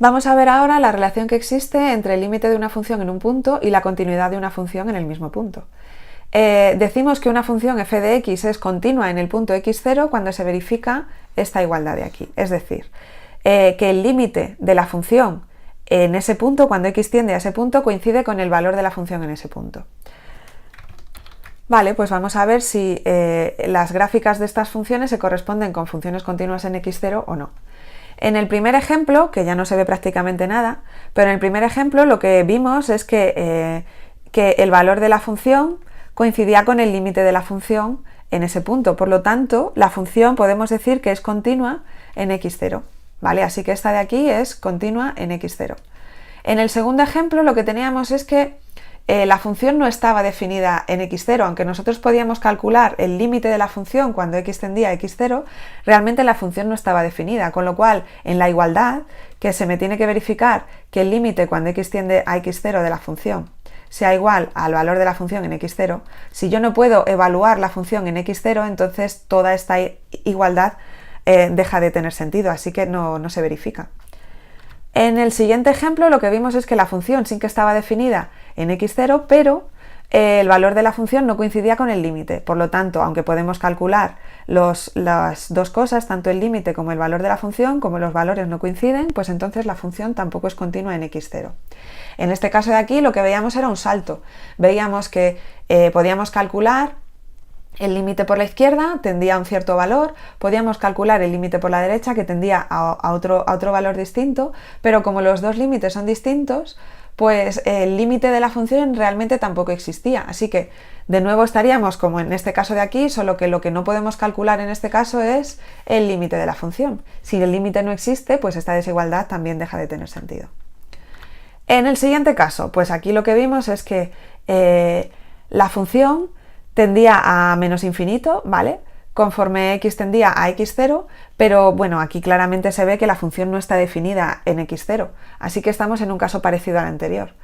Vamos a ver ahora la relación que existe entre el límite de una función en un punto y la continuidad de una función en el mismo punto. Decimos que una función f de x es continua en el punto x0 cuando se verifica esta igualdad de aquí. Es decir, que el límite de la función en ese punto, cuando x tiende a ese punto, coincide con el valor de la función en ese punto. Vale, pues vamos a ver si las gráficas de estas funciones se corresponden con funciones continuas en x0 o no. En el primer ejemplo, que ya no se ve prácticamente nada, pero en el primer ejemplo lo que vimos es que el valor de la función coincidía con el límite de la función en ese punto. Por lo tanto, la función podemos decir que es continua en x0. ¿Vale? Así que esta de aquí es continua en x0. En el segundo ejemplo lo que teníamos es que la función no estaba definida en x0, aunque nosotros podíamos calcular el límite de la función cuando x tendía a x0, realmente la función no estaba definida, con lo cual en la igualdad que se me tiene que verificar que el límite cuando x tiende a x0 de la función sea igual al valor de la función en x0, si yo no puedo evaluar la función en x0, entonces toda esta igualdad deja de tener sentido, así que no se verifica. En el siguiente ejemplo lo que vimos es que la función sí que estaba definida en x0, pero el valor de la función no coincidía con el límite. Por lo tanto, aunque podemos calcular las dos cosas, tanto el límite como el valor de la función, como los valores no coinciden, pues entonces la función tampoco es continua en x0. En este caso de aquí lo que veíamos era un salto. Veíamos que podíamos calcular el límite por la izquierda, tendía a un cierto valor, podíamos calcular el límite por la derecha, que tendía a otro valor distinto, pero como los dos límites son distintos, pues el límite de la función realmente tampoco existía. Así que de nuevo estaríamos como en este caso de aquí, solo que lo que no podemos calcular en este caso es el límite de la función. Si el límite no existe, pues esta desigualdad también deja de tener sentido. En el siguiente caso, pues aquí lo que vimos es que la función tendía a menos infinito, ¿vale? Conforme x tendía a x0, pero bueno, aquí claramente se ve que la función no está definida en x0, así que estamos en un caso parecido al anterior.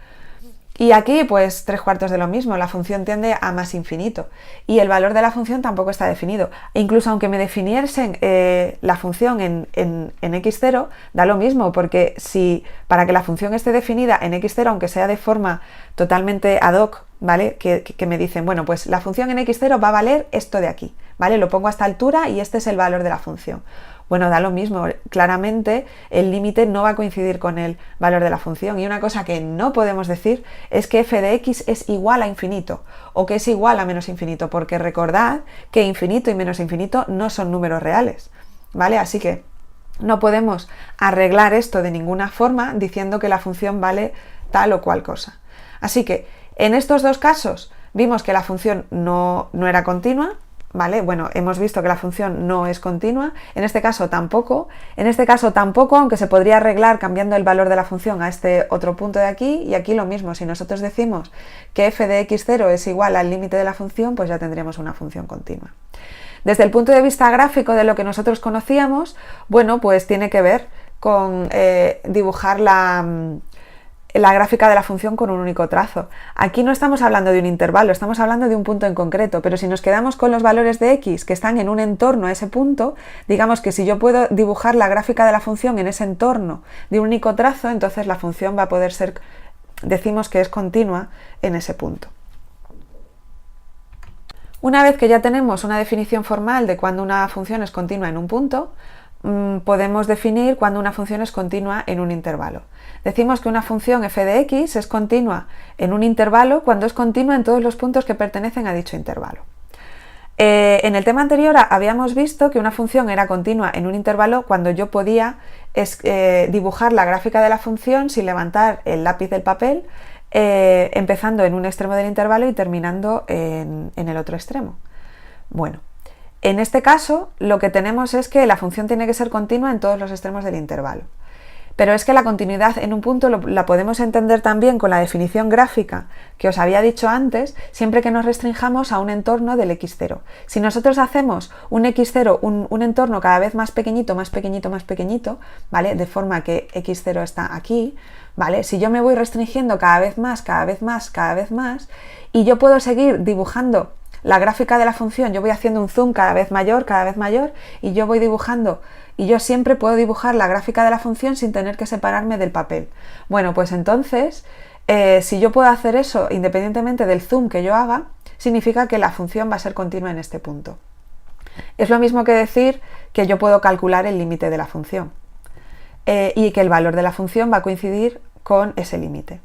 Y aquí pues 3/4 de lo mismo, la función tiende a más infinito y el valor de la función tampoco está definido. E incluso aunque me definiesen la función en x0, da lo mismo, porque si para que la función esté definida en x0, aunque sea de forma totalmente ad hoc, ¿vale? Que me dicen, bueno, pues la función en x0 va a valer esto de aquí, ¿vale? Lo pongo a esta altura y este es el valor de la función. Bueno, da lo mismo, claramente el límite no va a coincidir con el valor de la función, y una cosa que no podemos decir es que f de x es igual a infinito o que es igual a menos infinito, porque recordad que infinito y menos infinito no son números reales, ¿vale? Así que no podemos arreglar esto de ninguna forma diciendo que la función vale tal o cual cosa. Así que en estos dos casos vimos que la función no era continua, ¿vale? Bueno, hemos visto que la función no es continua, en este caso tampoco, aunque se podría arreglar cambiando el valor de la función a este otro punto de aquí, y aquí lo mismo, si nosotros decimos que f de x0 es igual al límite de la función, pues ya tendríamos una función continua. Desde el punto de vista gráfico de lo que nosotros conocíamos, bueno, pues tiene que ver con dibujar la gráfica de la función con un único trazo. Aquí no estamos hablando de un intervalo, estamos hablando de un punto en concreto, pero si nos quedamos con los valores de x que están en un entorno a ese punto, digamos que si yo puedo dibujar la gráfica de la función en ese entorno de un único trazo, entonces la función va a poder ser, decimos que es continua en ese punto. Una vez que ya tenemos una definición formal de cuando una función es continua en un punto, podemos definir cuando una función es continua en un intervalo. Decimos que una función f de x es continua en un intervalo cuando es continua en todos los puntos que pertenecen a dicho intervalo. En el tema anterior habíamos visto que una función era continua en un intervalo cuando yo podía dibujar la gráfica de la función sin levantar el lápiz del papel, empezando en un extremo del intervalo y terminando en el otro extremo. Bueno, en este caso lo que tenemos es que la función tiene que ser continua en todos los extremos del intervalo. Pero es que la continuidad en un punto la podemos entender también con la definición gráfica que os había dicho antes, siempre que nos restringamos a un entorno del x0. Si nosotros hacemos un x0, un entorno cada vez más pequeñito, más pequeñito, más pequeñito, ¿vale? De forma que x0 está aquí, ¿vale? Si yo me voy restringiendo cada vez más, cada vez más, cada vez más, y yo puedo seguir dibujando la gráfica de la función, yo voy haciendo un zoom cada vez mayor, y yo voy dibujando y yo siempre puedo dibujar la gráfica de la función sin tener que separarme del papel. Bueno, pues entonces, si yo puedo hacer eso independientemente del zoom que yo haga, significa que la función va a ser continua en este punto. Es lo mismo que decir que yo puedo calcular el límite de la función y que el valor de la función va a coincidir con ese límite.